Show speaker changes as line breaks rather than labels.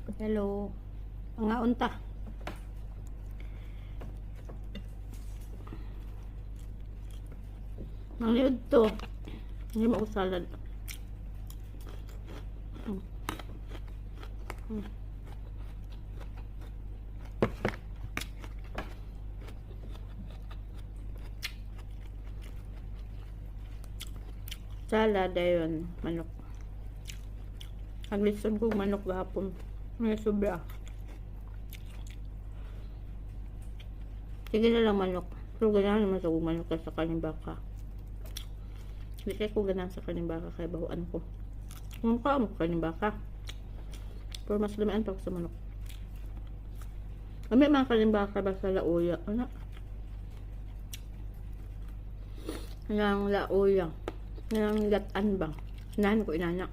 Hello. Mga unta. Ang liod to. Hindi mo salad. Salad ayun, manok. Naglison kong manok gahapon. May sobra. Sige na lang manok. Pero ganahan naman sa kong manok sa kaning baka. Hindi kayo ko ganahan sa kaning baka kaya bahuan ko. Kung pa mo kaning baka. Pero mas lumian pa ko sa manok. May mga kaning baka ba sa lauya? Ano? Yang lauya. Yang gatan ba? Inahan ko inana.